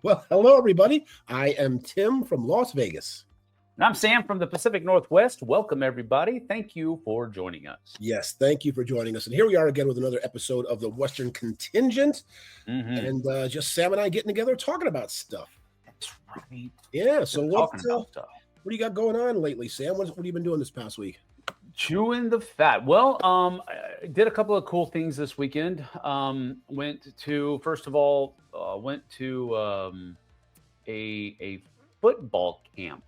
Well, hello, everybody. I am Tim from Las Vegas. And I'm Sam from the Pacific Northwest. Welcome, everybody. Thank you for joining us. Yes, thank you for joining us. And here we are again with another episode of the Western Contingent. And just Sam and I getting together talking about stuff. That's right. Yeah, so what do you got going on lately, Sam? What have you been doing this past week? Chewing the fat. Well, I did a couple of cool things this weekend. Went to a football camp.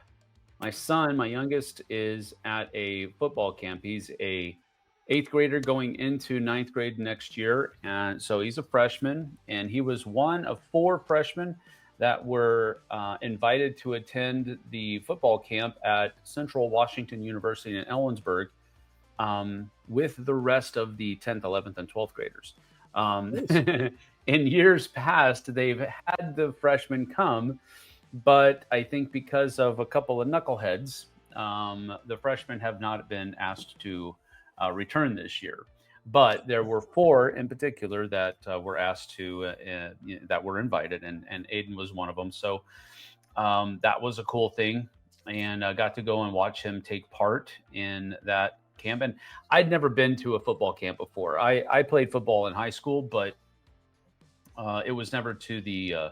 My son, my youngest, is at a football camp. He's a 8th grader going into 9th grade next year, and so he's a freshman. And he was one of 4 freshmen that were invited to attend the football camp at Central Washington University in Ellensburg with the rest of the 10th, 11th, and 12th graders. In years past, they've had the freshmen come, but I think because of a couple of knuckleheads, the freshmen have not been asked to return this year. But there were 4 in particular that were asked to, that were invited, and Aiden was one of them. So that was a cool thing, and I got to go and watch him take part in that camp. And I'd never been to a football camp before. I played football in high school, but it was never to the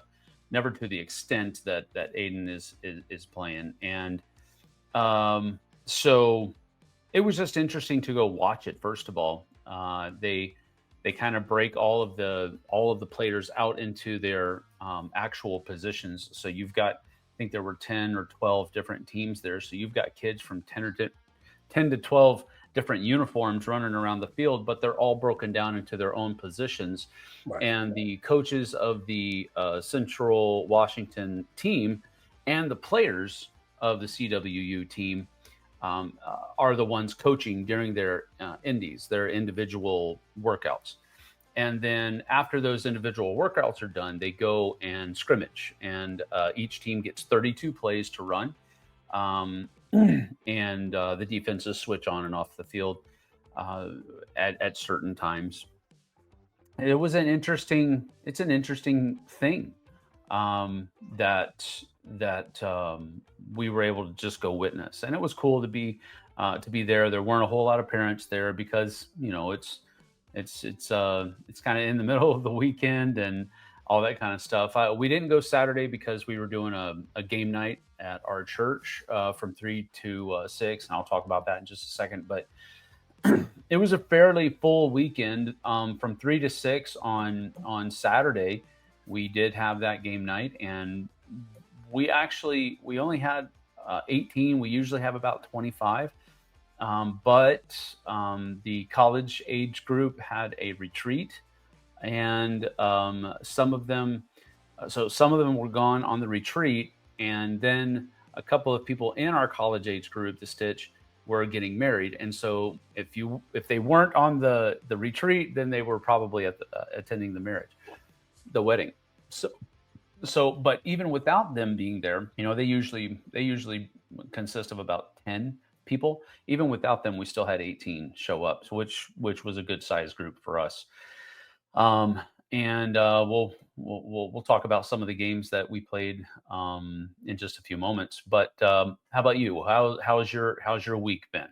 extent that Aiden is playing. And so it was just interesting to go watch it. First of all, they kind of break all of the players out into their actual positions. So you've got, I think there were 10 or 12 different teams there. So you've got kids from 10 to 12 different uniforms running around the field, but they're all broken down into their own positions. Right. And the coaches of the Central Washington team and the players of the CWU team are the ones coaching during their indies, their individual workouts. And then after those individual workouts are done, they go and scrimmage, and each team gets 32 plays to run. And the defenses switch on and off the field at certain times. It's an interesting thing that we were able to just go witness, and it was cool to be there. There weren't a whole lot of parents there because it's kind of in the middle of the weekend and all that kind of stuff. We didn't go Saturday because we were doing a game night at our church from 3 to 6, and I'll talk about that in just a second. But it was a fairly full weekend from 3 to 6 on Saturday. We did have that game night, and we only had 18. We usually have about 25. But the college age group had a retreat, and some of them were gone on the retreat, and then a couple of people in our college age group, the Stitch, were getting married. And so if they weren't on the retreat, then they were probably attending the wedding. So but even without them being there, they usually consist of about 10 people. Even without them, we still had 18 show up, so which was a good size group for us. And we'll talk about some of the games that we played in just a few moments. But how about you? How's your week been?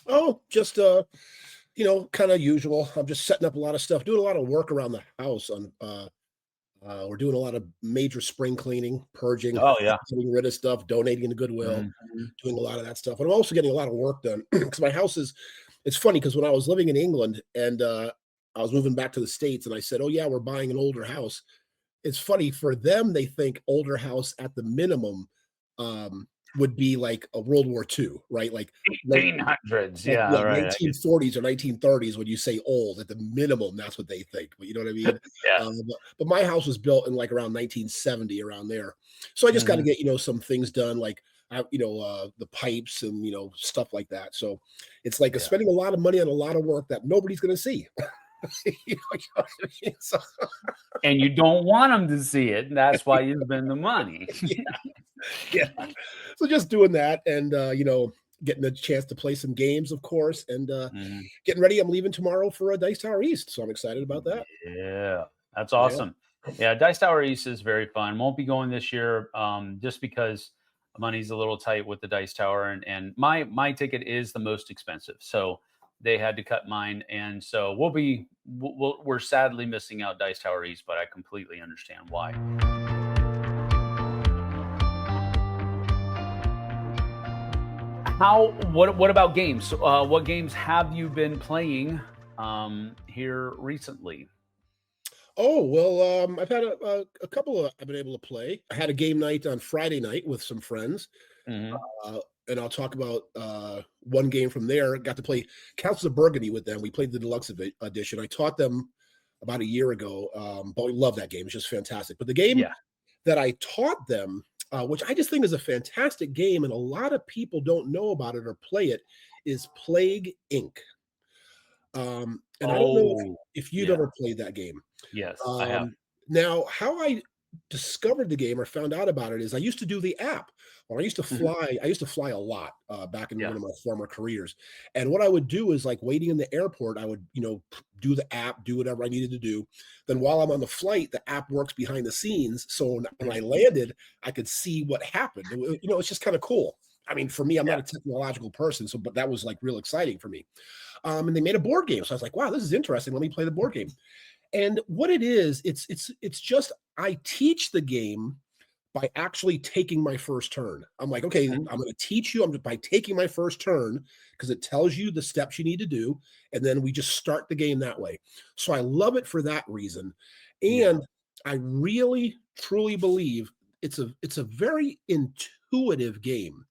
Oh, just kind of usual. I'm just setting up a lot of stuff, doing a lot of work around the house. We're doing a lot of major spring cleaning, purging, getting rid of stuff, donating to Goodwill, doing a lot of that stuff. And I'm also getting a lot of work done because my house it's funny because when I was living in England and I was moving back to the States and I said, oh yeah, we're buying an older house. It's funny for them. They think older house at the minimum would be like a World War II, right? Like 1800s, right. 1940s or 1930s. When you say old, at the minimum, that's what they think. But you know what I mean? Yeah. But my house was built in like around 1970, around there. So I just got to get some things done, like the pipes and stuff like that. So it's like spending a lot of money on a lot of work that nobody's going to see. You know what I mean? And you don't want them to see it, and that's why you spend the money. Yeah. So just doing that, and getting a chance to play some games, of course, and getting ready. I'm leaving tomorrow for a Dice Tower East, so I'm excited about that. Yeah, that's awesome. Yeah, Dice Tower East is very fun. Won't be going this year, just because money's a little tight with the Dice Tower, and my ticket is the most expensive, so they had to cut mine, and so we're sadly missing out Dice Tower East, but I completely understand why. What about games? What games have you been playing here recently? Oh, well, I've had a couple of I've been able to play. I had a game night on Friday night with some friends, Hmm. and I'll talk about one game from there. Got to play Councils of Burgundy with them. We played the deluxe edition. I taught them about a year ago, but we love that game. It's just fantastic. But the game Yeah. that I taught them, which I just think is a fantastic game, and a lot of people don't know about it or play it, is Plague Inc. And I don't know Oh, if you've yeah. ever played that game. Yes, I have. Um, Now, how I discovered the game or found out about it is I used to do the app. When Mhm. I used to fly a lot back in Yeah. one of my former careers. And what I would do is like waiting in the airport, I would, do the app, do whatever I needed to do. Then while I'm on the flight, the app works behind the scenes. So when I landed, I could see what happened. It's just kind of cool. I mean, for me, I'm not Yeah. a technological person, but that was like real exciting for me. And they made a board game. So I was like, wow, this is interesting. Let me play the board game. And what it is, it's just I teach the game by actually taking my first turn. I'm like, okay, Mhm. I'm going to teach you. By taking my first turn because it tells you the steps you need to do, and then we just start the game that way. So I love it for that reason, Yeah. and I really truly believe it's a very intuitive game.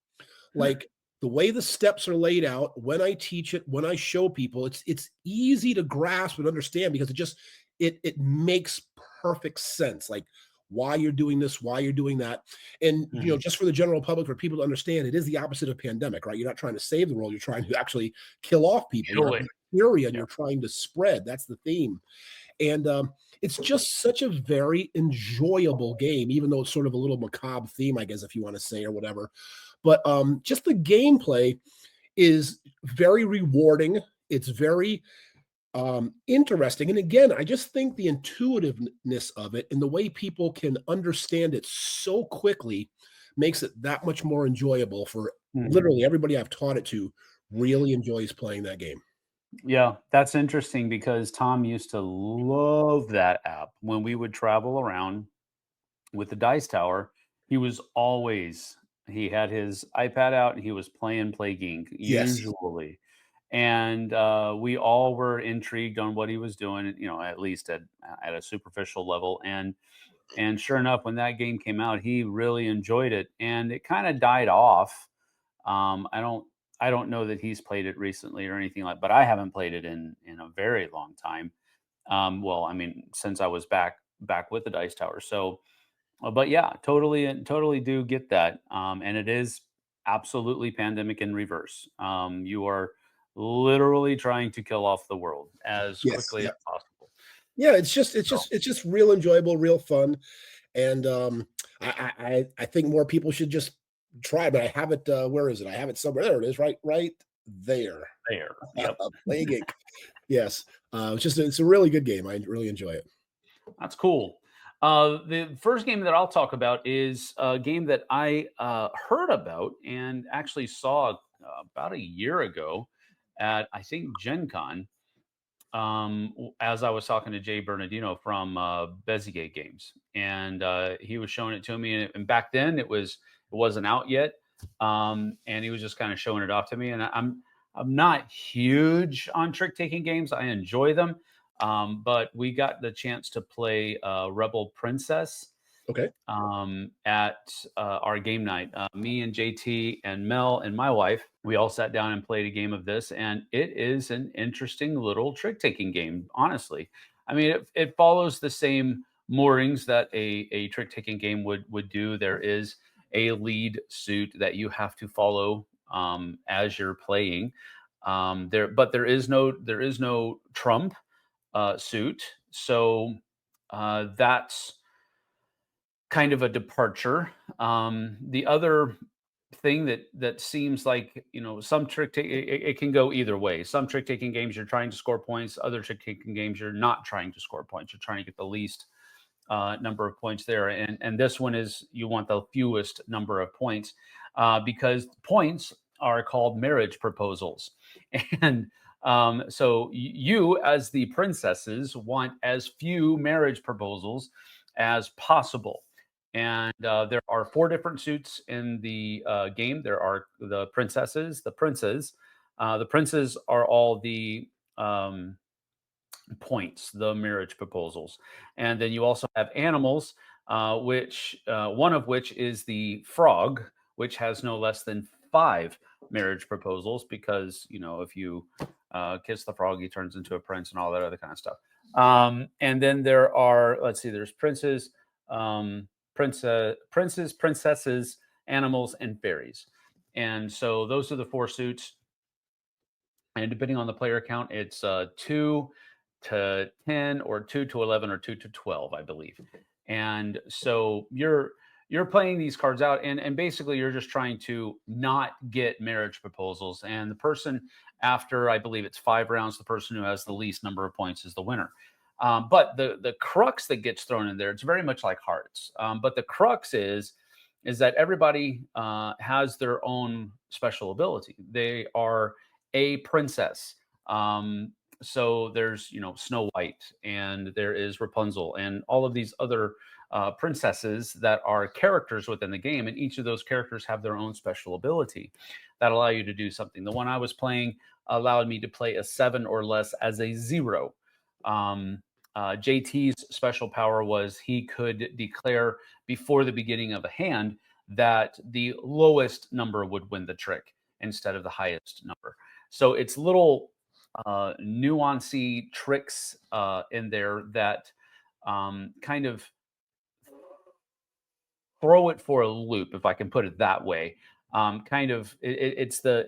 Like, the way the steps are laid out, when I teach it, when I show people, it's easy to grasp and understand because it makes perfect sense, like, why you're doing this, why you're doing that, and, Mhm. just for the general public, for people to understand, it is the opposite of pandemic, right? You're not trying to save the world, you're trying to actually kill off people. You're a Kill it. bacteria, and Yeah. you're trying to spread. That's the theme, and, it's just such a very enjoyable game, even though it's sort of a little macabre theme, I guess, if you wanna say, or whatever. But, just the gameplay is very rewarding. It's very, interesting, and again, I just think the intuitiveness of it and the way people can understand it so quickly makes it that much more enjoyable for Mhm. literally everybody I've taught it to really enjoys playing that game. Yeah, that's interesting because Tom used to love that app. When we would travel around with the Dice Tower, he had his iPad out and he was playing Plague Inc. Yes. usually. And we all were intrigued on what he was doing, at least at a superficial level. And sure enough, when that game came out, he really enjoyed it, and it kind of died off. I don't know that he's played it recently or anything like, but I haven't played it in a very long time. Well, I mean, since I was back with the Dice Tower. So, but yeah, totally do get that. And it is absolutely pandemic in reverse. You are literally trying to kill off the world as Yes, quickly as yeah. possible. Yeah, it's just real enjoyable, real fun, and, I think more people should just try, but I have it, where is it? I have it somewhere. There it is, right there. There. Yep. Plague Inc. Yes, it's a really good game. I really enjoy it. That's cool. The first game that I'll talk about is a game that I heard about and actually saw about a year ago at, I think, Gen Con, as I was talking to Jay Bernardino from Bezier Games. And he was showing it to me. And back then it wasn't out yet. And he was just kind of showing it off to me. And I'm not huge on trick taking games. I enjoy them. But we got the chance to play Rebel Princess Okay. at our game night. Me and JT and Mel and my wife, we all sat down and played a game of this, and it is an interesting little trick taking game. Honestly, I mean, it follows the same moorings that a trick taking game would do. There is a lead suit that you have to follow as you're playing. But there is no trump suit. So that's kind of a departure. The other thing that seems like, some it can go either way. Some trick taking games you're trying to score points. Other trick taking games you're not trying to score points. You're trying to get the least number of points there. And this one is you want the fewest number of points because points are called marriage proposals. And so you, as the princesses, want as few marriage proposals as possible. And there are 4 different suits in the game. There are the princesses, the princes. The princes are all the points, the marriage proposals. And then you also have animals, which one of which is the frog, which has no less than 5 marriage proposals because, if you kiss the frog, he turns into a prince and all that other kind of stuff. And then there are, let's see, there's princes, princes, princesses, animals, and fairies. And so those are the 4 suits. And depending on the player count, it's 2 to 10 or 2 to 11 or 2 to 12, I believe. And so you're playing these cards out, and basically you're just trying to not get marriage proposals. And the person, after I believe it's 5 rounds, the person who has the least number of points is the winner. But the crux that gets thrown in there, it's very much like hearts. But the crux is that everybody has their own special ability. They are a princess. So there's, Snow White, and there is Rapunzel, and all of these other princesses that are characters within the game. And each of those characters have their own special ability that allow you to do something. The one I was playing allowed me to play a 7 or less as a 0. JT's special power was he could declare before the beginning of a hand that the lowest number would win the trick instead of the highest number. So it's little nuancy tricks in there that kind of throw it for a loop, if I can put it that way. It's the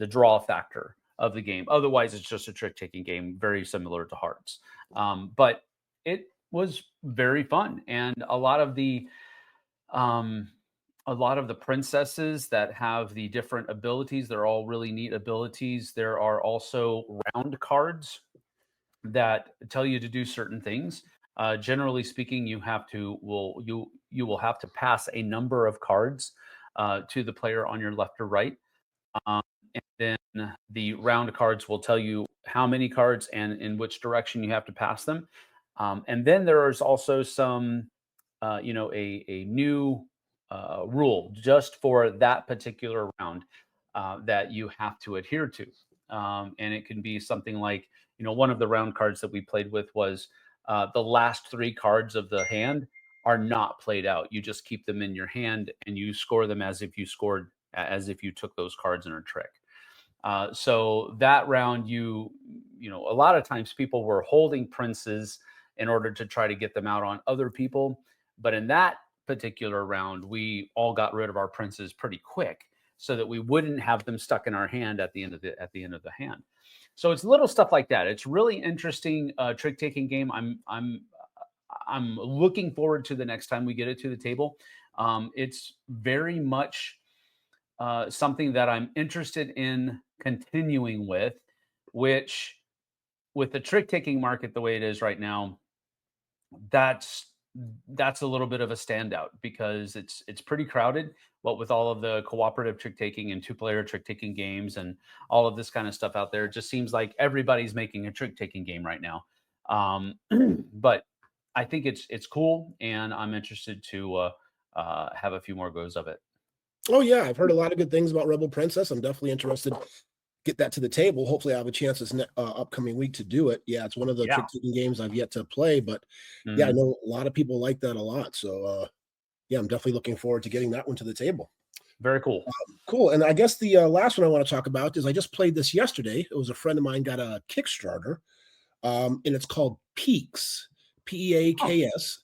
draw factor of the game. Otherwise, it's just a trick-taking game, very similar to Hearts. But it was very fun, and a lot of the princesses that have the different abilities, they're all really neat abilities. There are also round cards that tell you to do certain things. Generally speaking, you will have to pass a number of cards to the player on your left or right. And then the round cards will tell you how many cards and in which direction you have to pass them. And then there is also some, a new rule just for that particular round that you have to adhere to. And it can be something like, one of the round cards that we played with was the last 3 cards of the hand are not played out. You just keep them in your hand and you score them as if you took those cards in a trick. So that round, a lot of times people were holding princes in order to try to get them out on other people. But in that particular round, we all got rid of our princes pretty quick so that we wouldn't have them stuck in our hand at the end of the hand. So it's little stuff like that. It's really interesting trick-taking game. I'm looking forward to the next time we get it to the table. It's very much something that I'm interested in continuing with, which with the trick-taking market the way it is right now, that's a little bit of a standout because it's pretty crowded. What with all of the cooperative trick-taking and 2-player trick-taking games and all of this kind of stuff out there, it just seems like everybody's making a trick-taking game right now. But I think it's cool, and I'm interested to have a few more goes of it. Oh yeah, I've heard a lot of good things about Rebel Princess. I'm definitely interested. Get that to the table. Hopefully, I have a chance this upcoming week to do it. Yeah, it's one of the trick-taking games I've yet to play, but yeah, I know a lot of people like that a lot. So yeah, I'm definitely looking forward to getting that one to the table. Very cool. Cool. And I guess the last one I want to talk about is I just played this yesterday. It was a friend of mine got a Kickstarter, and it's called Peaks, Peaks,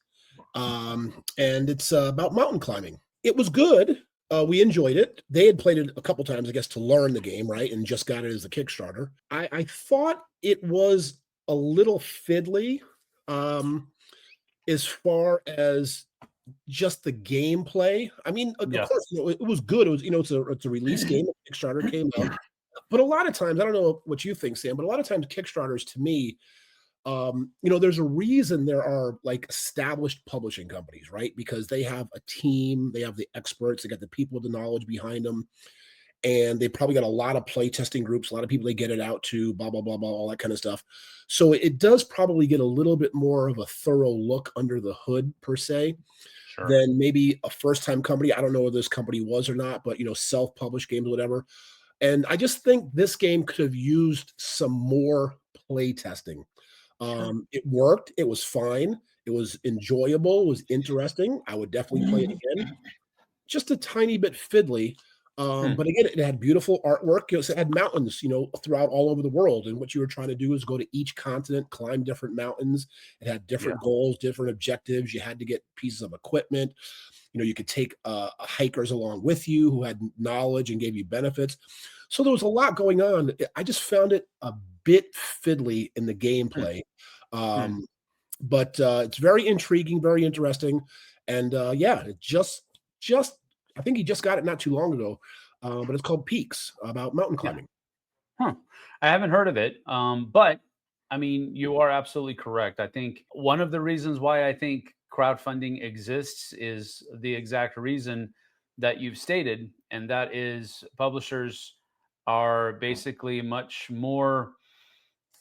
and it's about mountain climbing. It was good. We enjoyed it. They had played it a couple times, I guess, to learn the game, right? And just got it as a Kickstarter. I thought it was a little fiddly as far as just the gameplay. I mean, of course, it was good. It was, it's a release game. Kickstarter came out. But a lot of times, I don't know what you think, Sam, but a lot of times Kickstarters to me, there's a reason there are like established publishing companies, right? Because they have a team, they have the experts, they got the people with the knowledge behind them, and they probably got a lot of play testing groups, a lot of people they get it out to, blah, blah, blah, blah, all that kind of stuff. So it does probably get a little bit more of a thorough look under the hood per se Sure. than maybe a first time company. I don't know if this company was or not, but self-published games or whatever. And I just think this game could have used some more play testing. Sure. It worked. It was fine. It was enjoyable. It was interesting. I would definitely play it again. Just a tiny bit fiddly. Hmm. But again, it had beautiful artwork. It had mountains, throughout all over the world. And what you were trying to do is go to each continent, climb different mountains. It had Yeah. different goals, different objectives. You had to get pieces of equipment. You could take hikers along with you who had knowledge and gave you benefits. So there was a lot going on. I just found it a bit fiddly in the Hmm. gameplay. Hmm. But it's very intriguing, very interesting. And yeah, just I think he just got it not too long ago. But it's called Peaks, about mountain Yeah. climbing. Huh. I haven't heard of it. But I mean, you are absolutely correct. I think one of the reasons why I think crowdfunding exists is the exact reason that you've stated, and that is publishers are basically much more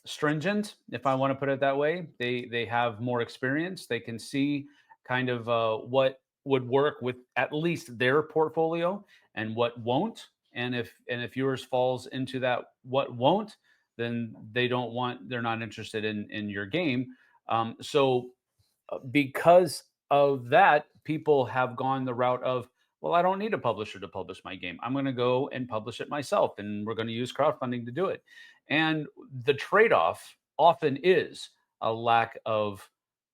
stringent, if I want to put it that way. They have more experience. They can see kind of what would work with at least their portfolio and what won't. And if yours falls into that what won't, then they're not interested in your game. So because of that, people have gone the route of, well, I don't need a publisher to publish my game. I'm going to go and publish it myself, and we're going to use crowdfunding to do it. And the trade off often is a lack of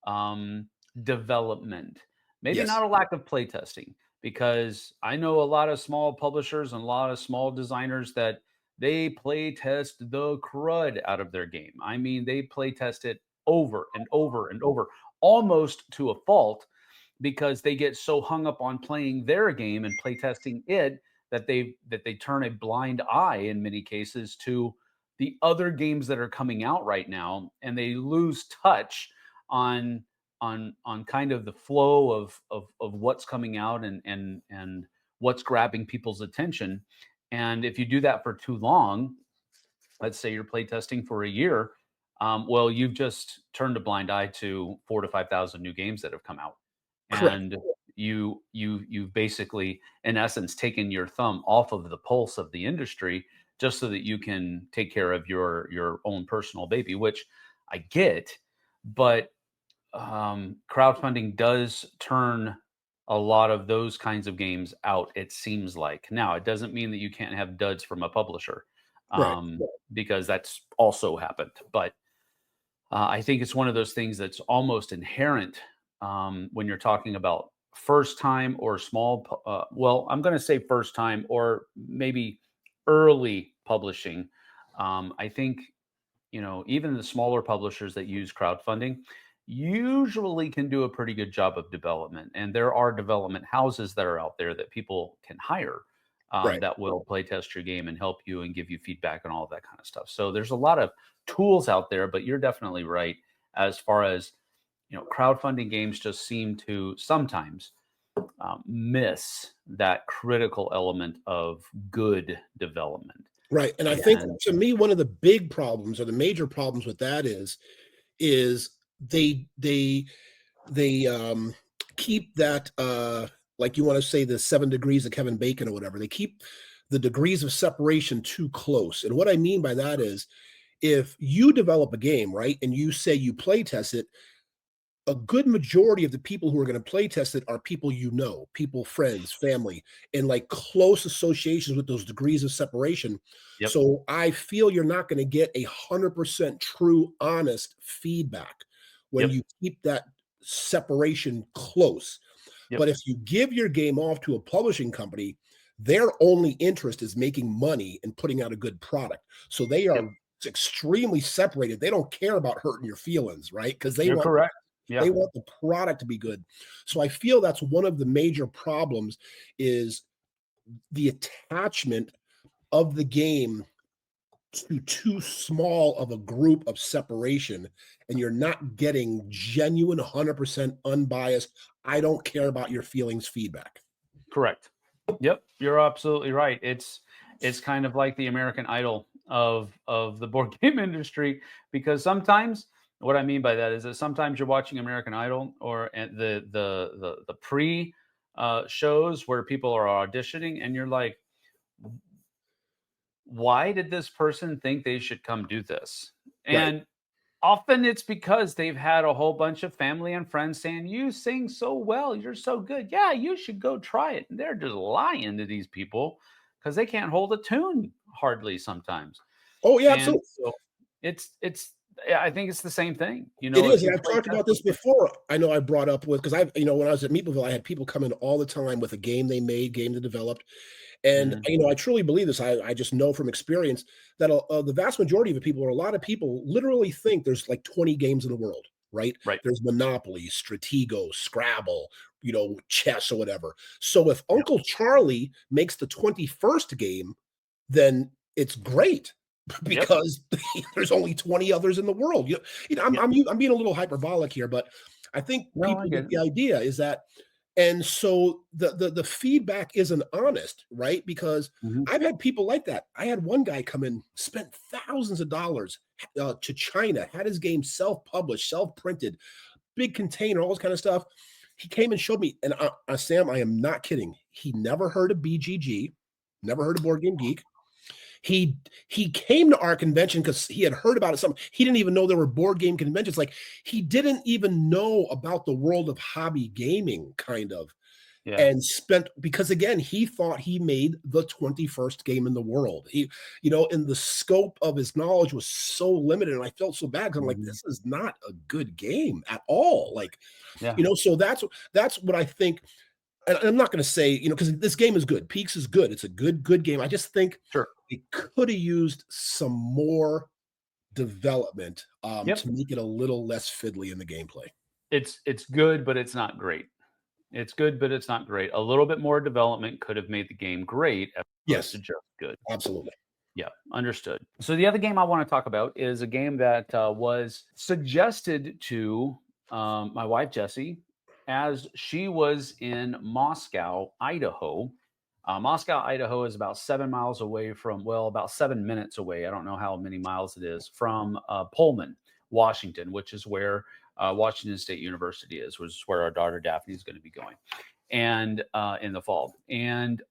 um, development, maybe Yes, not a lack of playtesting, because I know a lot of small publishers and a lot of small designers that they play test the crud out of their game. I mean, they play test it over and over and over, almost to a fault, because they get so hung up on playing their game and playtesting it that they turn a blind eye in many cases to the other games that are coming out right now, and they lose touch on on kind of the flow of what's coming out and what's grabbing people's attention. And if you do that for too long, let's say you're playtesting for a year, well, you've just turned a blind eye to 4 to 5 thousand new games that have come out, correct. and you've basically, in essence, taken your thumb off of the pulse of the industry just so that you can take care of your own personal baby, which I get, but crowdfunding does turn a lot of those kinds of games out, it seems like. Now, it doesn't mean that you can't have duds from a publisher, Right. because that's also happened. But I think it's one of those things that's almost inherent when you're talking about first time or well, I'm going to say first time or maybe early publishing. I think even the smaller publishers that use crowdfunding usually can do a pretty good job of development. And there are development houses that are out there that people can hire, Right. that will play test your game and help you and give you feedback and all of that kind of stuff. So there's a lot of tools out there, but you're definitely right as far as crowdfunding games just seem to sometimes miss that critical element of good development. Right. And I think And to me, one of the big problems or the major problems with that is they keep that like you want to say the 7 degrees of Kevin Bacon or whatever. They keep the degrees of separation too close. And what I mean by that is if you develop a game, right, and you say you play test it, a good majority of the people who are going to play test it are people people, friends, family, and like close associations with those degrees of separation. yep, So I feel you're not going to get 100% true, honest feedback when yep, you keep that separation close. yep, But if you give your game off to a publishing company, their only interest is making money and putting out a good product. So they yep. are extremely separated. They don't care about hurting your feelings, right? Because You're correct. Yeah. they want the product to be good. So I feel that's one of the major problems is the attachment of the game to too small of a group of separation, and you're not getting genuine 100% unbiased, I don't care about your feelings feedback. Correct. Yep, you're absolutely right. It's kind of like the American Idol of the board game industry, because sometimes what I mean by that is that sometimes you're watching American Idol or the pre shows where people are auditioning, and you're like, why did this person think they should come do this? Right. And often it's because they've had a whole bunch of family and friends saying, "You sing so well, you're so good. Yeah, you should go try it." And they're just lying to these people because they can't hold a tune hardly sometimes. Oh, yeah, And absolutely. so it's yeah, I think it's the same thing. It If is, you and I've play talked test about with this before. I know I brought up with because when I was at Meepleville, I had people come in all the time with a game they made, game they developed, and, Mhm. I truly believe this. I just know from experience that, the vast majority of the people, or a lot of people, literally think there's, like, 20 games in the world, right? Right. There's Monopoly, Stratego, Scrabble, chess or whatever. So if Yep. Uncle Charlie makes the 21st game, then it's great Yep. because there's only 20 others in the world. Yep. I'm being a little hyperbolic here, but I think No, I people get get it. the idea is that, and so the feedback isn't honest, right? Because Mhm. I've had people like that. I had one guy come in, spent thousands of dollars to China, had his game self-published, self-printed, big container, all this kind of stuff. He came and showed me, and Sam, I am not kidding. He never heard of BGG, never heard of Board Game Geek. He he came to our convention because he had heard about it. He didn't even know there were board game conventions. Like, he didn't even know about the world of hobby gaming, kind of, Yeah. and spent, because again, he thought he made the 21st game in the world. And the scope of his knowledge was so limited, and I felt so bad because I'm like, Mhm. this is not a good game at all. Like, Yeah. so that's what I think. And I'm not going to say, because this game is good. Peaks is good. It's a good game. I just think Sure. they could have used some more development Yep. to make it a little less fiddly in the gameplay. It's good, but it's not great. It's good, but it's not great. A little bit more development could have made the game great as opposed to Yes, just good. absolutely. Yeah, understood. So the other game I want to talk about is a game that was suggested to my wife Jessie as she was in Moscow, Idaho. Moscow, Idaho is about 7 miles away from, well, about 7 minutes away. I don't know how many miles it is from Pullman, Washington, which is where Washington State University is, which is where our daughter Daphne is going to be going, and in the fall. And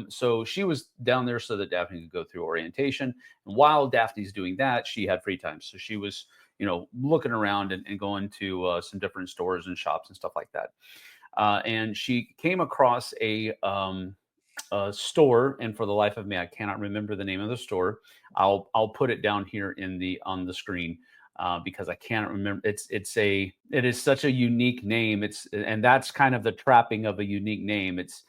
so she was down there so that Daphne could go through orientation. And while Daphne's doing that, she had free time. So she was, looking around and going to some different stores and shops and stuff like that. And she came across a store, and for the life of me, I cannot remember the name of the store. I'll put it down here on the screen because I can't remember. It is such a unique name. And that's kind of the trapping of a unique name. It's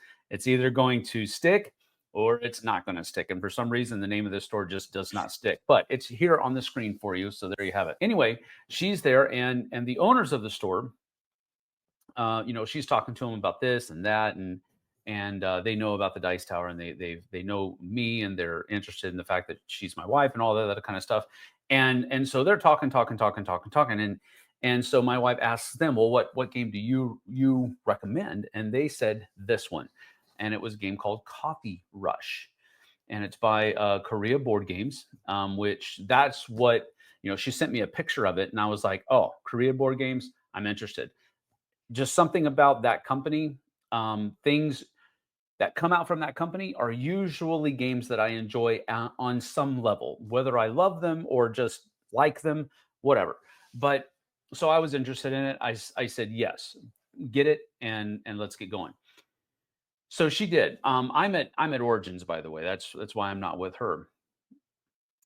either going to stick or it's not going to stick. And for some reason, the name of this store just does not stick. But it's here on the screen for you, so there you have it. Anyway, she's there, and the owners of the store, she's talking to them about this and that, and they know about the dice tower, and they know me, and they're interested in the fact that she's my wife and all that kind of stuff. And so they're talking, and so my wife asks them, well, what game do you recommend? And they said this one, and it was a game called Coffee Rush, and it's by Korea Board Games, which that's what, she sent me a picture of it, and I was like, oh, Korea Board Games, I'm interested. Just something about that company. Things that come out from that company are usually games that I enjoy on some level, whether I love them or just like them, whatever. But so I was interested in it. I said yes, get it, and let's get going. So she did. I'm at Origins, by the way. That's why I'm not with her.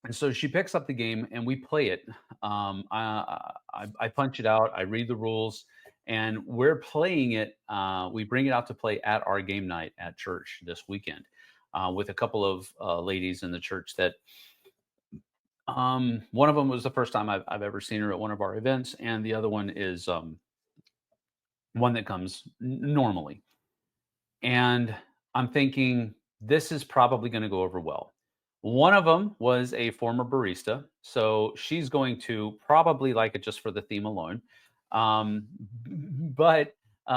And so she picks up the game and we play it. I punch it out. I read the rules, and we're playing it. We bring it out to play at our game night at church this weekend with a couple of ladies in the church that one of them was the first time I've ever seen her at one of our events, and the other one is one that comes normally. And I'm thinking this is probably going to go over well. One of them was a former barista, so she's going to probably like it just for the theme alone. But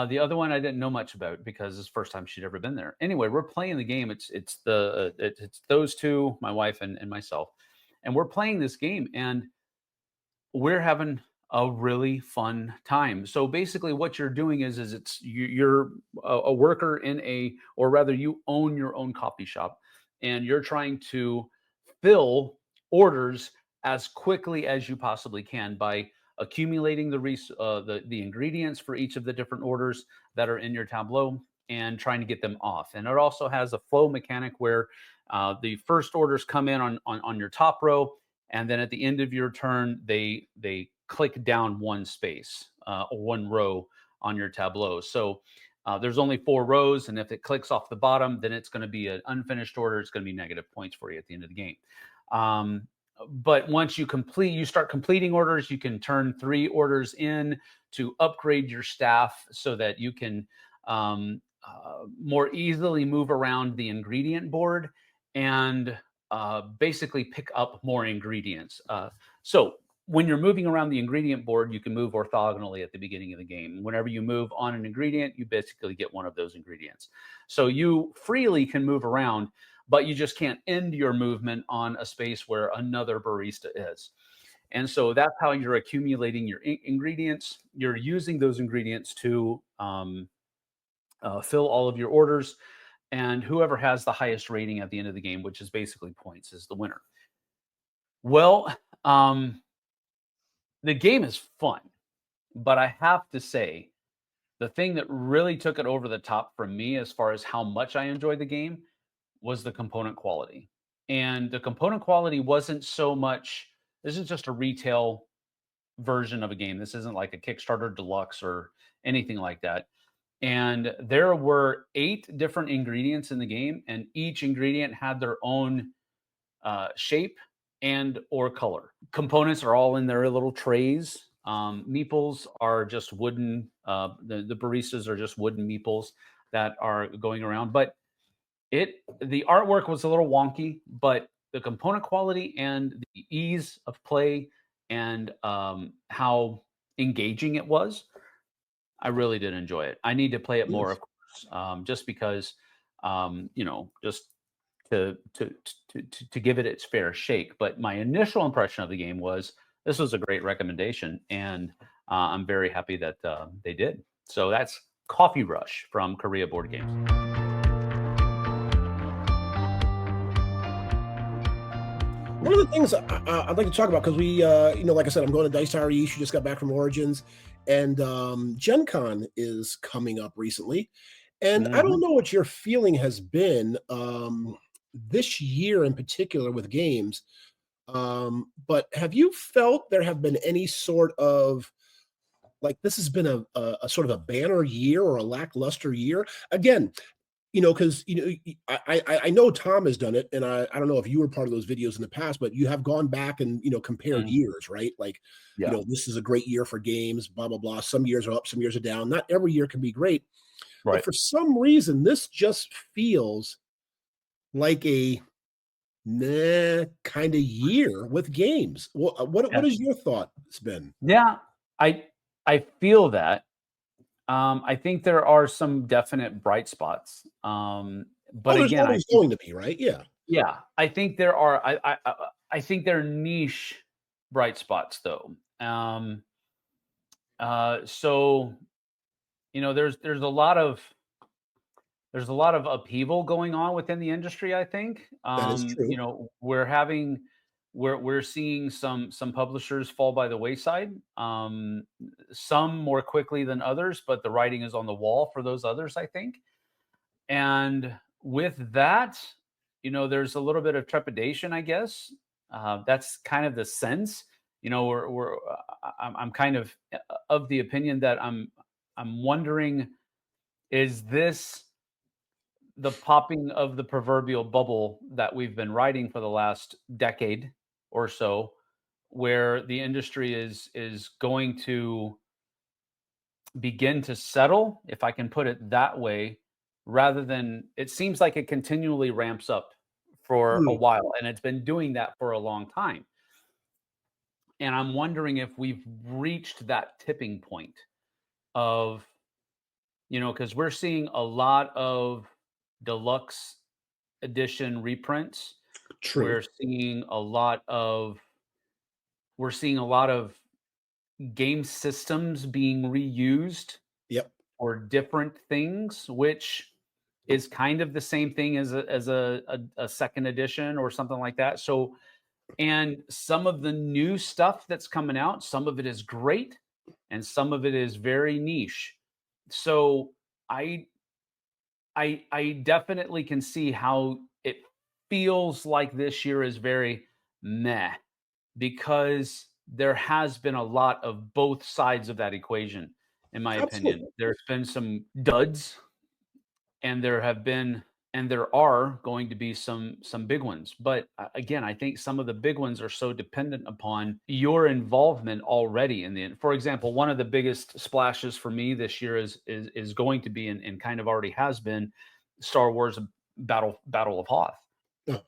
the other one I didn't know much about because it's the first time she'd ever been there. Anyway, we're playing the game. It's those two, my wife and myself, and we're playing this game, and we're having a really fun time. So basically, what you're doing is you're a worker in or rather, you own your own coffee shop, and you're trying to fill orders as quickly as you possibly can by accumulating the ingredients for each of the different orders that are in your tableau and trying to get them off. And it also has a flow mechanic where the first orders come in on your top row, and then at the end of your turn they click down one space or one row on your tableau. So there's only 4 rows, and if it clicks off the bottom, then it's going to be an unfinished order. It's going to be negative points for you at the end of the game. But once you start completing orders, you can turn 3 orders in to upgrade your staff so that you can more easily move around the ingredient board and basically pick up more ingredients. So when you're moving around the ingredient board, you can move orthogonally at the beginning of the game. Whenever you move on an ingredient, you basically get one of those ingredients. So you freely can move around, but you just can't end your movement on a space where another barista is. And so that's how you're accumulating your ingredients. You're using those ingredients to fill all of your orders. And whoever has the highest rating at the end of the game, which is basically points, is the winner. Well, the game is fun, but I have to say, the thing that really took it over the top for me as far as how much I enjoyed the game was the component quality. And the component quality wasn't so much, this is just a retail version of a game. This isn't like a Kickstarter deluxe or anything like that. And there were 8 different ingredients in the game, and each ingredient had their own shape and or color. Components are all in their little trays. Meeples are just wooden. The baristas are just wooden meeples that are going around. But the artwork was a little wonky, but the component quality and the ease of play and how engaging it was, I really did enjoy it. I need to play it more, Yes. of course, just because, just to give it its fair shake. But my initial impression of the game was this was a great recommendation, and I'm very happy that they did. So that's Coffee Rush from Korea Board Games. One of the things I'd like to talk about, because like I said, I'm going to Dice Tower East. You just got back from Origins, and GenCon is coming up recently. And I don't Mhm. know what your feeling has been this year in particular with games, but have you felt there have been any sort of like this has been a sort of a banner year or a lackluster year? Again, because I know Tom has done it, and I don't know if you were part of those videos in the past, but you have gone back and compared Mm. years, right? Like, Yeah. this is a great year for games, blah blah blah. Some years are up, some years are down. Not every year can be great, but Right. for some reason, this just feels like a nah kind of year with games. What Yeah. is your thought? It's been Yeah. I I feel that. I think there are some definite bright spots. But there's again, I always think going to be, right? Yeah, yeah, I think there are. I think there are niche bright spots though. So there's a lot of upheaval going on within the industry, I think. that is true. We're seeing some publishers fall by the wayside. Some more quickly than others, but the writing is on the wall for those others, I think. And with that, there's a little bit of trepidation, I guess. That's kind of the sense. I'm kind of the opinion that I'm wondering, is this the popping of the proverbial bubble that we've been riding for the last decade or so, where the industry is going to begin to settle, if I can put it that way, rather than it seems like it continually ramps up for a Mm, while, and it's been doing that for a long time. And I'm wondering if we've reached that tipping point of, because we're seeing a lot of deluxe edition reprints. true. We're seeing a lot of we're seeing a lot of game systems being reused Yep. for different things, which is kind of the same thing as a second edition or something like that. So, and some of the new stuff that's coming out, some of it is great, and some of it is very niche. So I I definitely can see how it feels like this year is very meh because there has been a lot of both sides of that equation, in my opinion. Absolutely. There's been some duds, and there are going to be some big ones. But again, I think some of the big ones are so dependent upon your involvement already in the. For example, one of the biggest splashes for me this year is going to be and kind of already has been Star Wars Battle of Hoth. Oh,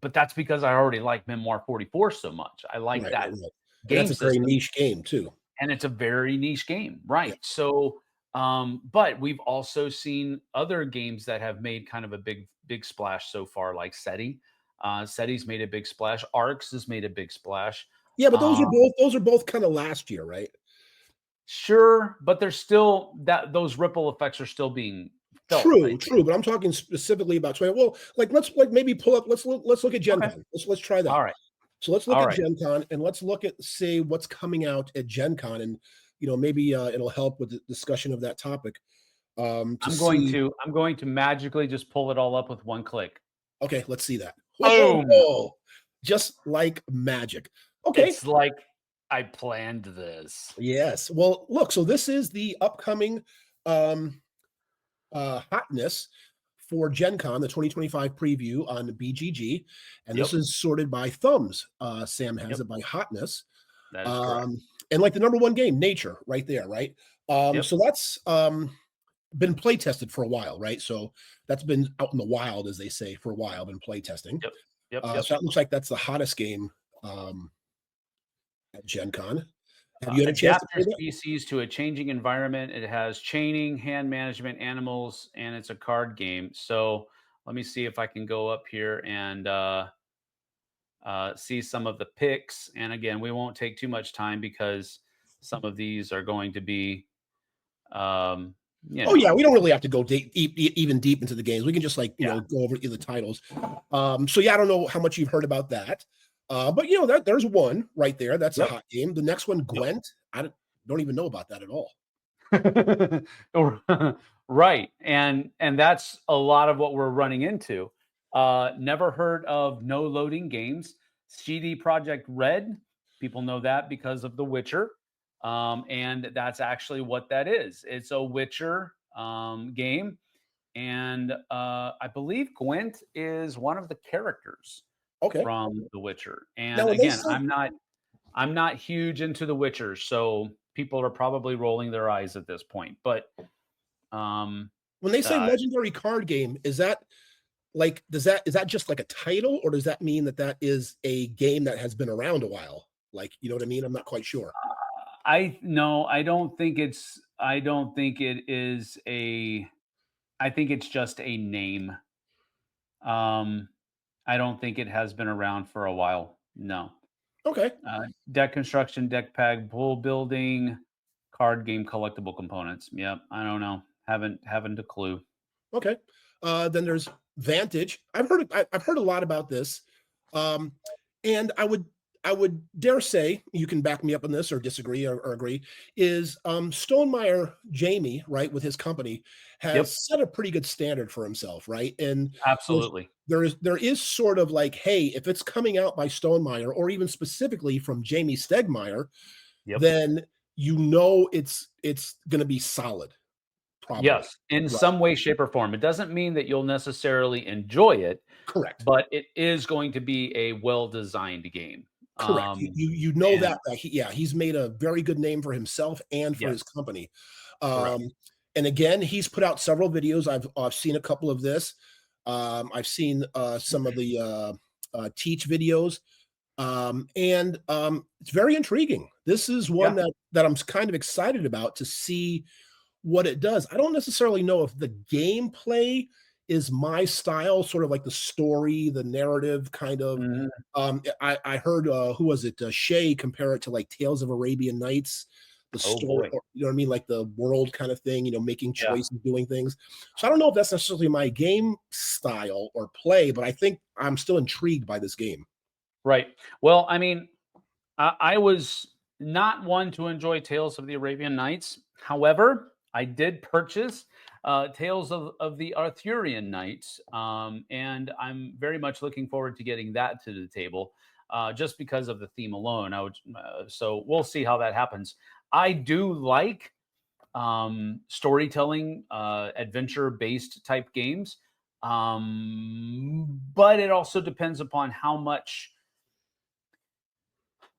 But that's because I already like Memoir 44 so much. I like right, right, that right. And that's game a very system, niche game too. and it's a very niche game, Yeah. right? So, but we've also seen other games that have made kind of a big splash so far, like SETI. SETI's made a big splash. Arcs has made a big splash. Yeah, but Um, those are both kind of last year, right? sure, but there's still that those ripple effects are still being felt, I True, think. true, but I'm talking specifically about 20. Well, like let's maybe pull up. Let's look at Gen Okay. Con. Let's try that. All right. So let's look All at right. Gen Con and let's look at say what's coming out at Gen Con, and maybe it'll help with the discussion of that topic. To see. I'm going to magically just pull it all up with one click. Okay, let's see that. Boom. Whoa, just like magic. Okay. It's like I planned this. Yes. Well, look. So this is the upcoming um, hotness for Gen Con, the 2025 preview on the BGG. And this Yep. is sorted by thumbs. Sam has Yep. it by hotness. That is correct. Um, and like the number one game, nature, right there, right? Yep. So that's been play tested for a while, right? So that's been out in the wild, as they say, for a while, been play testing. Yep. Yep. Yep. So that looks like that's the hottest game at Gen Con. Have you had a chance to Adapt your play that? species to a changing environment. It has chaining, hand management, animals, and it's a card game. So let me see if I can go up here and see some of the picks. And again, we won't take too much time because some of these are going to be, um, Oh yeah, we don't really have to go even deep into the games. We can just yeah. go over the titles. So yeah, I don't know how much you've heard about that, but there's one right there. That's a Yep. hot game. The next one, Yep. Gwent. I don't even know about that at all. Right. And that's a lot of what we're running into. Never heard of no loading games. CD Project Red, people know that because of The Witcher. And that's actually what that is. It's a Witcher game. And I believe Gwent is one of the characters Okay. from The Witcher. Now And when they again, say I'm not huge into The Witcher, so people are probably rolling their eyes at this point. But um, uh, legendary card game, is that like is that just like a title, or does that mean that is a game that has been around a while? Like, you know what I mean? I'm not quite sure. I no, I don't think it's. I don't think it is a. I think it's just a name. Um, I don't think it has been around for a while. No. Okay. Deck construction, deck pack, bull building, card game collectible components. Yep. I don't know. Haven't a clue. Okay. Then there's Vantage. I've heard a lot about this, and I would dare say, you can back me up on this or disagree or agree. Is Stonemeyer Jamie, right, with his company, Yep. has set a pretty good standard for himself, right? And Absolutely. there is sort of like, hey, if it's coming out by Stonemeyer or even specifically from Jamie Stegmeyer, Yep. then it's going to be solid. Probably. Yes, in Right. some way, shape, or form. It doesn't mean that you'll necessarily enjoy it, Correct. but it is going to be a well-designed game. Correct. You know And he's made a very good name for himself and for his yes, company. correct. And again, he's put out several videos. I've seen a couple of this. I've seen some of the teach videos, and it's very intriguing. This is one Yeah. that I'm kind of excited about to see what it does. I don't necessarily know if the gameplay is my style, sort of like the story, the narrative kind of. Mhm. I heard who was it? Shay compare it to like Tales of Arabian Nights, the Oh story, boy. or, you know what I mean, like the world kind of thing. You know, making Yeah. choices, doing things. So I don't know if that's necessarily my game style or play, but I think I'm still intrigued by this game. Right. Well, I mean, I was not one to enjoy Tales of the Arabian Nights. However, I did purchase Tales of the Arthurian Nights, and I'm very much looking forward to getting that to the table, just because of the theme alone. So we'll see how that happens. I do like storytelling, adventure-based type games, but it also depends upon how much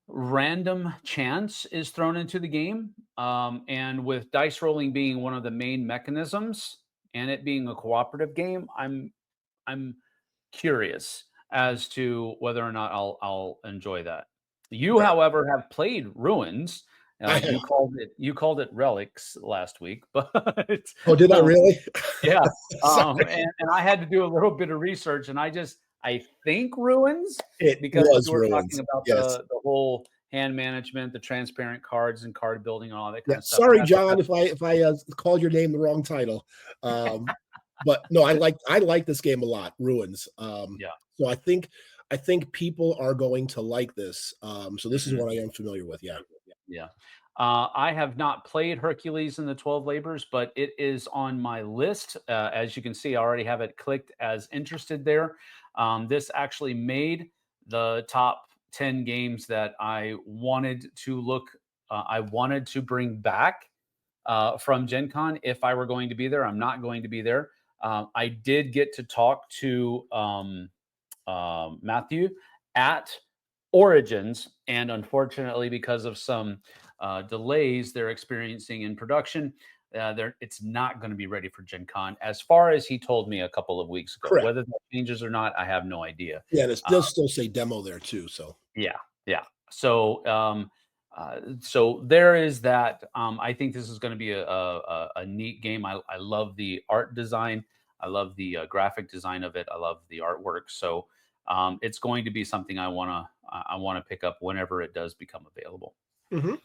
random chance is thrown into the game. And with dice rolling being one of the main mechanisms and it being a cooperative game, I'm curious as to whether or not I'll enjoy that. You, Right. however, have played Ruins. I You have. called it Relics last week, but Oh, did I um, really? yeah, Sorry. and I had to do a little bit of research, and I think Ruins, It because was you were talking ruins. about Yes. the whole hand management, the transparent cards and card building and all that Yeah. kind of stuff, and Sorry, John, if I called your name the wrong title. Um, but no, I like this game a lot, Ruins. yeah. So I think people are going to like this. So this is Mhm. what I am familiar with. Yeah. Yeah. I have not played Hercules in the 12 Labors, but it is on my list. As you can see, I already have it clicked as interested there. This actually made the top 10 games that I wanted to bring back from Gen Con if I were going to be there. I'm not going to be there. I did get to talk to Matthew at Origins, and unfortunately, because of some delays they're experiencing in production, it's not going to be ready for Gen Con, as far as he told me a couple of weeks ago. Correct. Whether that changes or not, I have no idea. Yeah, and it Uh, does still say demo there too. So yeah, yeah. So there is that. I think this is going to be a neat game. I love the art design. I love the graphic design of it. I love the artwork. So it's going to be something I want to pick up whenever it does become available. mhm.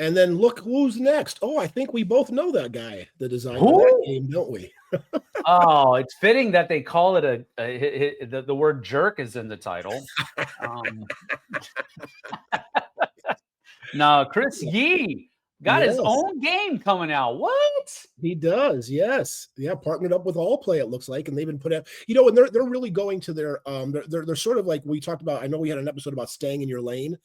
And then look who's next. Oh, I think we both know that guy, the designer of that Who? game, don't we? Oh, it's fitting that they call it the word jerk is in the title. Um, no, Chris Yee got his Yes. own game coming out. What? He does, yes. Yeah, partnered up with Allplay, it looks like, and they've been put out, and they're really going to their they're sort of like we talked about. I know we had an episode about staying in your lane,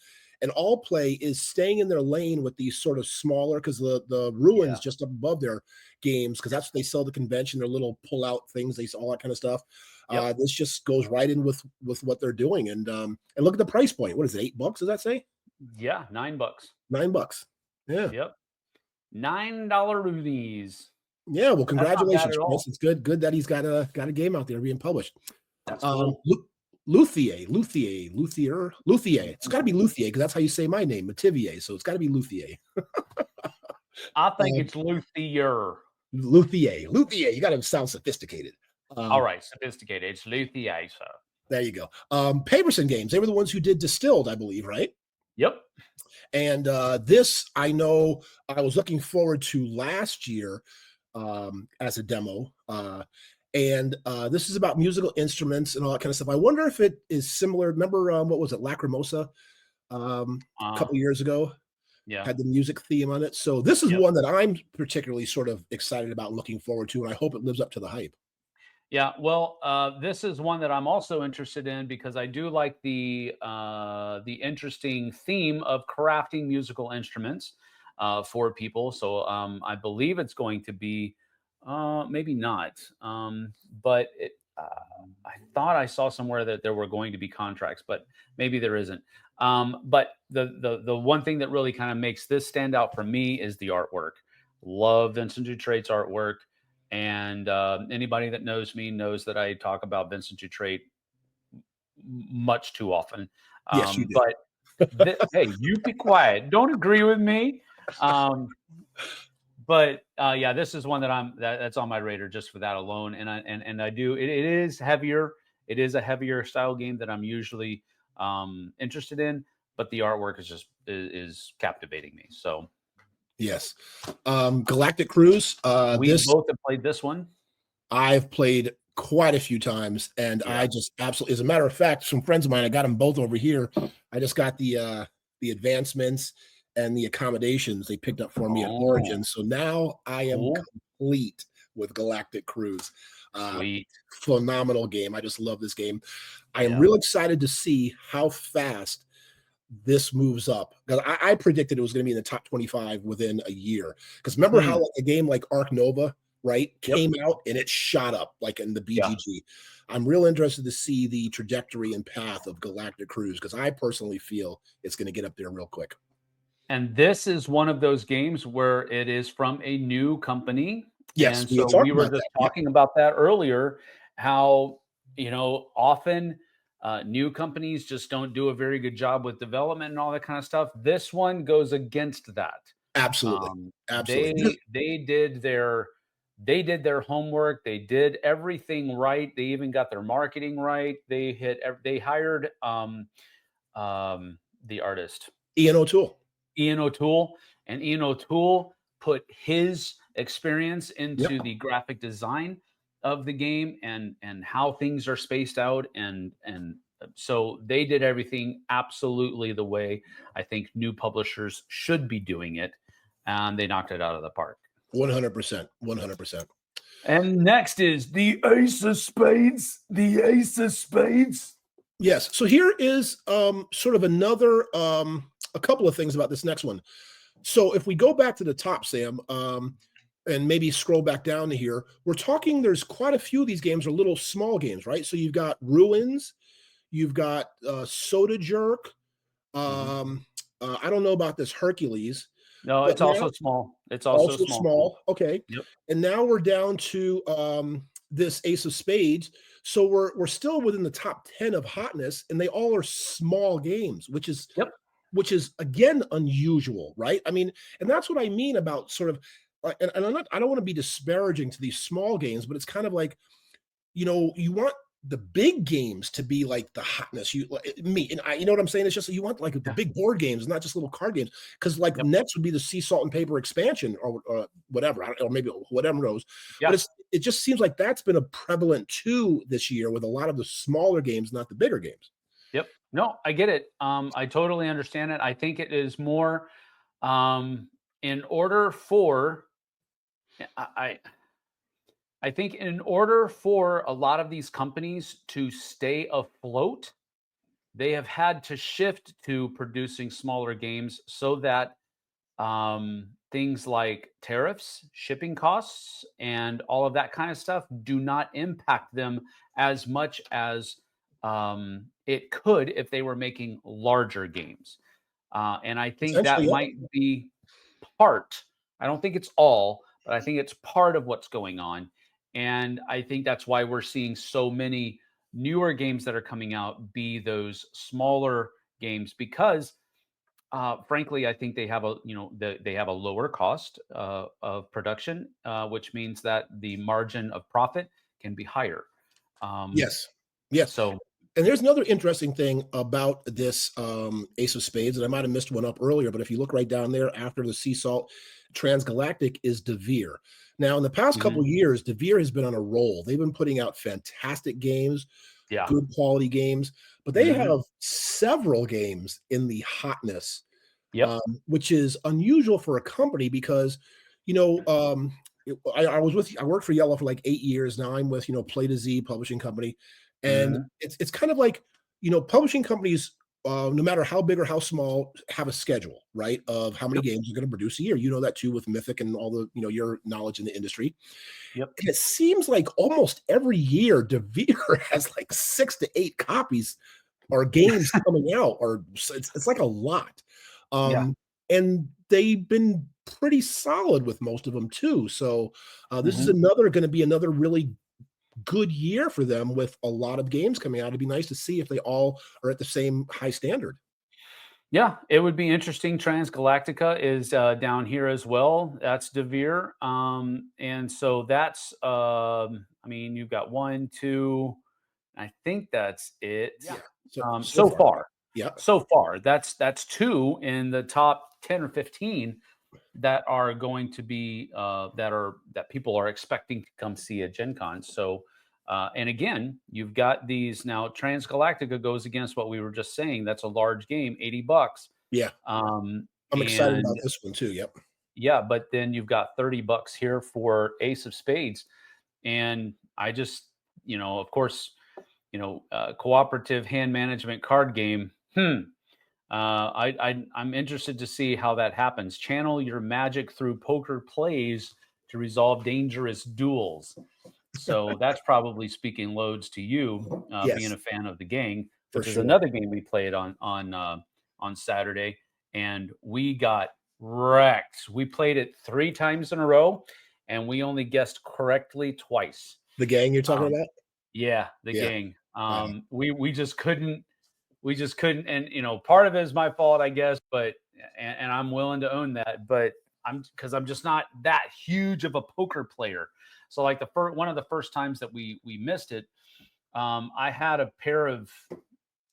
and Allplay is staying in their lane with these sort of smaller, because the ruins Yeah. just up above their games, because that's what they sell at the convention, their little pull out things, they all that kind of stuff. Yep. This just goes right in with what they're doing. And look at the price point. What is it, $8? Does that say? Yeah. $9. $9. Yeah. Yep. $9 rupees. Yeah, well, That's not bad congratulations, at Chris. all. It's good that he's got a game out there being published. That's Um, cool. Lu Luthier. It's gotta be Luthier because that's how you say my name, Metivier, so it's gotta be Luthier. I think Um, it's Luthier. Luthier, you gotta sound sophisticated. All Um, right. Sophisticated. It's Luthier, sir. there you go. Paverson Games, they were the ones who did Distilled, I believe, right? Yep. And, this, I know I was looking forward to last year, as a demo, and, this is about musical instruments and all that kinda stuff. I wonder if it is similar. Remember, what was it, Lacrimosa, a Uh, couple years ago? yeah. Had the music theme on it. So this is Yep. one that I'm particularly sort of excited about and looking forward to, and I hope it lives up to the hype. Yeah, well, this is one that I'm also interested in because I do like the interesting theme of crafting musical instruments for people. So I believe it's going to be maybe not, but I thought I saw somewhere that there were going to be contracts, but maybe there isn't. But the one thing that really kind of makes this stand out for me is the artwork. Love Vincent Dutrait's artwork. And anybody that knows me knows that I talk about Vincent Dutrait much too often. Yes, you do. But hey, you be quiet. Don't agree with me. But yeah, this is one that's on my radar just for that alone. And I do it is heavier. It is a heavier style game that I'm usually interested in, but the artwork is captivating me. So yes, Galactic Cruise. we both have played this one. I've played quite a few times, and Yeah. I just absolutely, as a matter of fact, some friends of mine, I got them both over here. I just got the advancements and the accommodations they picked up for me at Oh, Origin. So now I am cool. complete with Galactic Cruise. Sweet. Phenomenal game. I just love this game. I am Yeah. real excited to see how fast this moves up, because I predicted it was going to be in the top 25 within a year. Because remember how Hmm. like a game like Ark Nova, right, Yep. came out and it shot up like in the Yeah. BGG. I'm real interested to see the trajectory and path of Galactic Cruise, because I personally feel it's going to get up there real quick. And this is one of those games where it is from a new company. Yes, And we had so we talked were about just that. Yep, talking about that earlier, how, often new companies just don't do a very good job with development and all that kind of stuff. This one goes against that. absolutely, Um, absolutely. they did their homework. They did everything right. They even got their marketing right. They hired the artist Ian O'Toole. Ian O'Toole, and Ian O'Toole put his experience Yep, into the graphic design of the game and how things are spaced out and so they did everything absolutely the way I think new publishers should be doing it, and they knocked it out of the park. 100%, 100%. And next is the Ace of Spades. The Ace of Spades. Yes. So here is sort of another a couple of things about this next one. So if we go back to the top, Sam, and maybe scroll back down to here, we're talking, there's quite a few of these games are little small games, right? So you've got Ruins, you've got Soda Jerk. Mhm. I don't know about this Hercules, No, but it's now also small. It's also also small. small. Okay. Yep. And now we're down to this Ace of Spades. So we're still within the top 10 of Hotness, and they all are small games, Yep. which is again unusual, right? I mean, and that's what I mean about sort of and I don't want to be disparaging to these small games, but it's kind of like, you want the big games to be like the Hotness. Me and I, you know what I'm saying? It's just you want like the Yeah. big board games, not just little card games. Because like Yep. next would be the Sea Salt and Paper expansion or whatever, or maybe whatever knows. But Yeah. it just seems like that's been a prevalent too this year with a lot of the smaller games, not the bigger games. Yep. No, I get it. I totally understand it. I think it is more in order for I I think in order for a lot of these companies to stay afloat, they have had to shift to producing smaller games so that things like tariffs, shipping costs, and all of that kind of stuff do not impact them as much as it could if they were making larger games. And I think that Essentially, yeah. might be part, I don't think it's all, but I think it's part of what's going on. And I think that's why we're seeing so many newer games that are coming out be those smaller games because frankly, I think they have they have a lower cost of production, which means that the margin of profit can be higher. Um, Yes. Yes. so And there's another interesting thing about this Ace of Spades, and I might have missed one up earlier, but if you look right down there after the Sea Salt Transgalactic is Devere. Now, in the past couple mhm, of years, Devere has been on a roll. They've been putting out fantastic games, yeah, good quality games, but they mhm, have several games in the Hotness, yep, which is unusual for a company because, you know, I worked for Yellow for like 8 years. Now I'm with, Play to Z publishing company. And mhm, it's kind of like, publishing companies, no matter how big or how small, have a schedule, right? Of how many yep, games you're going to produce a year. You know that too with Mythic and all the, your knowledge in the industry. yep, And it seems like almost every year, Devere has like 6 to 8 copies or games coming out, or it's like a lot. yeah, Um, and they've been pretty solid with most of them too. So this is Mhm. going to be another really good year for them with a lot of games coming out. It'd be nice to see if they all are at the same high standard. Yeah, it would be interesting. Transgalactica is down here as well. That's Devere, and so that's. I mean, you've got one, two. I think that's it. Yeah. So So far. far, Yeah. so far, that's two in the top 10 or 15 that are going to be that people are expecting to come see at Gen Con. So, and again, you've got these now. Transgalactica goes against what we were just saying. That's a large game, $80. Yeah. I'm excited about And this one too. Yep. yeah, but then you've got $30 here for Ace of Spades, and I just, of course, cooperative hand management card game. I'm interested to see how that happens. Channel your magic through poker plays to resolve dangerous duels. So that's probably speaking loads to you, being Yes, a fan of the gang, for which is sure. another game we played on Saturday, and we got wrecked. We played it 3 times in a row, and we only guessed correctly twice. The gang you're talking Um, about? yeah, the Yeah. gang. Wow. We just couldn't. We just couldn't, and part of it is my fault, I guess, but and I'm willing to own that, but I'm just not that huge of a poker player. So like one of the first times that we missed it, I had a pair of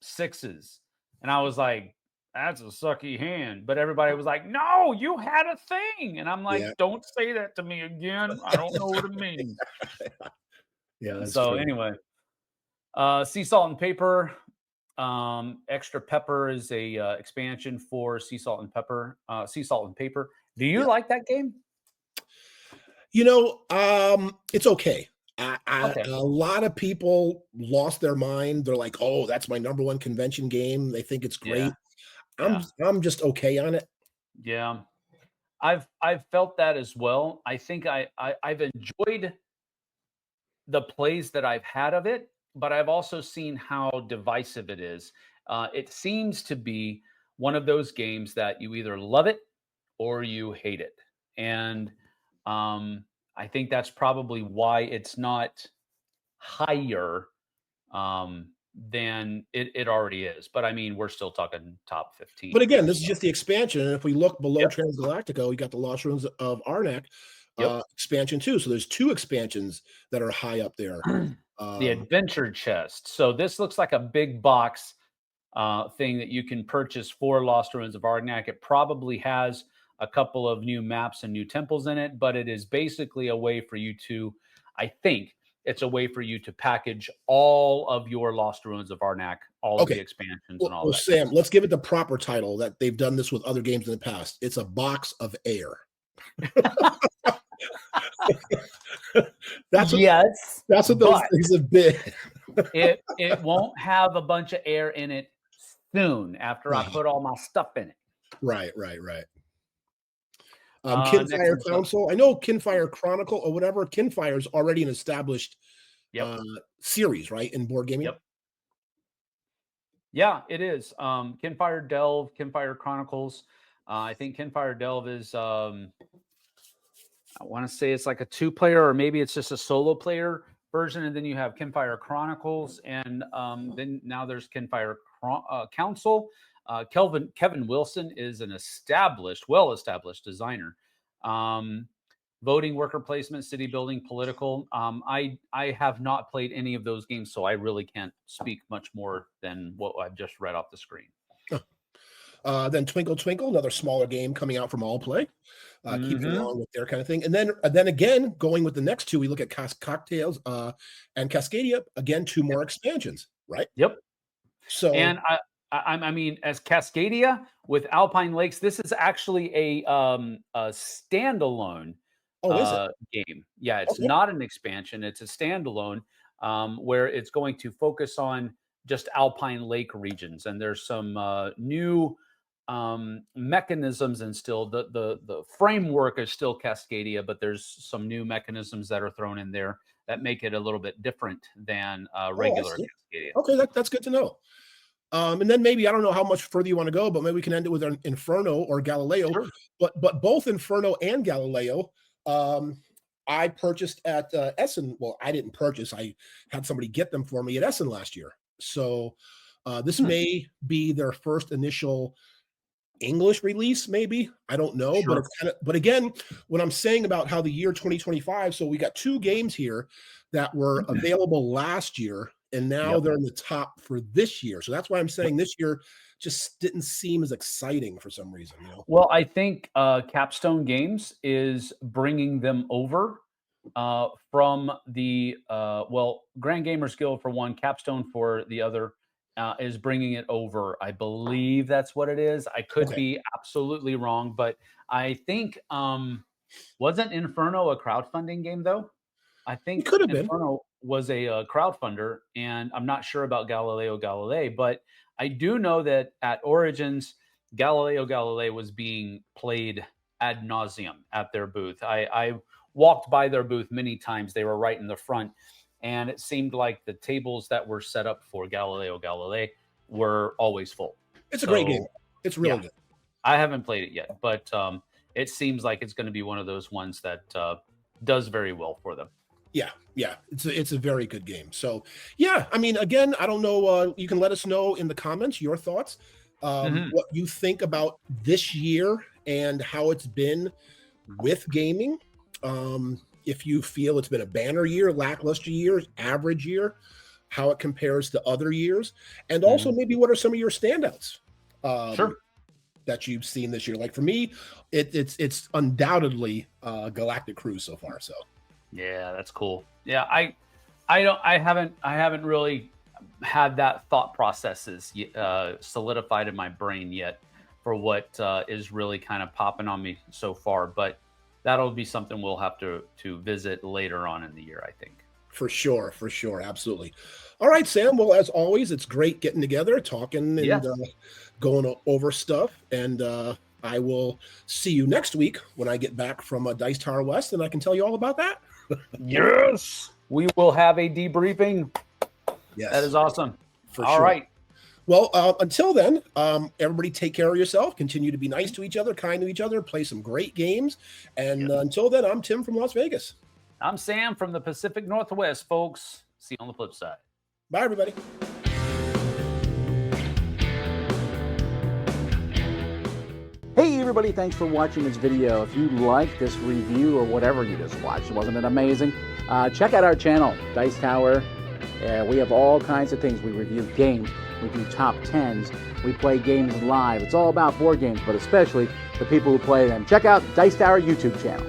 sixes, and I was like, "That's a sucky hand," but everybody was like, "No, you had a thing," and I'm Yeah. like, "Don't say that to me again. I don't know what it means." Yeah, that's So true. anyway, sea salt and paper. Extra pepper is a expansion for sea salt and pepper, sea salt and paper. Do you Yeah. like that game? It's okay. A Okay. lot of people lost their mind. They're like, "Oh, that's my number one convention game." They think it's Yeah. great. I'm Yeah. I'm just okay on it. Yeah. I've felt that as well. I think I've enjoyed the plays that I've had of it, but I've also seen how divisive it is. It seems to be one of those games that you either love it or you hate it. And I think that's probably why it's not higher than it already is. But I mean, we're still talking top But 15 again, here. this is So, just the expansion, and if we look below yep. Transgalactica, we got the Lost Ruins of Arnak, Yep. expansion too. So there's 2 expansions that are high up there. The Um, adventure chest. So this looks like a big box thing that you can purchase for Lost Ruins of Arnak. It probably has a couple of new maps and new temples in it, but it is basically a way for you to, I think, it's a way for you to package all of your Lost Ruins of Arnak, all of okay. the expansions and all Well, that kind of Sam, let's give it the proper title that they've done this with other games in the past. It's a box of air. stuff. That's what Yes, that's what those but things have been. it won't have a bunch of air in it soon after I Uh-huh. put all my stuff in it. Right. Next Kinfire one's up. Council. I know Kinfire Chronicle or whatever. Kinfire is already an established Yep. uh, series, right, in board gaming. Yep. Yeah, it is. Kinfire Delve, Kinfire Chronicles. I think Kinfire Delve is I want to say it's like a 2 player, or maybe it's just a solo player version, and then you have Kinfire Chronicles, and then now there's Kinfire Council. Kevin Wilson is an well established designer. Um, Voting, worker placement, city building, political. I have not played any of those games, so I really can't speak much more than what I've just read off the screen. Then Twinkle Twinkle, another smaller game coming out from All Play, keeping Mm-hmm. along with their kind of thing. And then again, going with the next 2, we look at Cocktails and Cascadia. Again, 2 more expansions, right? Yep. So, And I mean, as Cascadia with Alpine Lakes, this is actually a standalone oh, is it? game. Yeah, it's Okay. not an expansion; it's a standalone where it's going to focus on just Alpine Lake regions, and there's some new mechanisms, and still the framework is still Cascadia, but there's some new mechanisms that are thrown in there that make it a little bit different than Oh, I regular see. Cascadia. Okay, that's good to know. And then maybe, I don't know how much further you want to go, but maybe we can end it with an Inferno or Galileo. Sure. But both Inferno and Galileo, I purchased at Essen. Well, I didn't purchase. I had somebody get them for me at Essen last year. So this may be their first initial English release, maybe. I don't know, Sure. but it's kind of, but again, when I'm saying about how the year 2025, so we got 2 games here that were available last year, and now Yep. they're in the top for this year. So that's why I'm saying this year just didn't seem as exciting for some reason, you know. Well, I think Capstone Games is bringing them over from the Grand Gamers Guild for one, Capstone for the other, is bringing it over. I believe that's what it is. I could Okay. be absolutely wrong, but I think wasn't Inferno a crowdfunding game though? I think It could have been. Inferno was a crowdfunder, and I'm not sure about Galileo Galilei, but I do know that at Origins, Galileo Galilei was being played ad nauseum at their booth. I walked by their booth many times. They were right in the front, and it seemed like the tables that were set up for Galileo Galilei were always full. It's a great game. It's really good. I haven't played it yet, but it seems like it's going to be one of those ones that does very well for them. Yeah, it's a very good game. So yeah, I mean, again, I don't know. You can let us know in the comments your thoughts, what you think about this year and how it's been with gaming. If you feel it's been a banner year, lackluster year, average year, how it compares to other years, and also maybe what are some of your standouts that you've seen this year. Like for me, it's undoubtedly Galactic Cruise so far. So. Yeah, that's cool. Yeah, I haven't really had that thought processes solidified in my brain yet for what is really kind of popping on me so far, but that'll be something we'll have to visit later on in the year, I think. For sure, absolutely. All right, Sam. Well, as always, it's great getting together, talking, and going over stuff. And I will see you next week when I get back from Dice Tower West, and I can tell you all about that. Yes, we will have a debriefing. Yes, that is awesome. All right. Well, until then, everybody take care of yourself. Continue to be nice to each other, kind to each other, play some great games. And until then, I'm Tim from Las Vegas. I'm Sam from the Pacific Northwest, folks. See you on the flip side. Bye, everybody. Hey everybody, thanks for watching this video. If you like this review or whatever you just watched, wasn't it amazing? Check out our channel, Dice Tower. We have all kinds of things. We review games, we do top 10s, we play games live. It's all about board games, but especially the people who play them. Check out Dice Tower YouTube channel.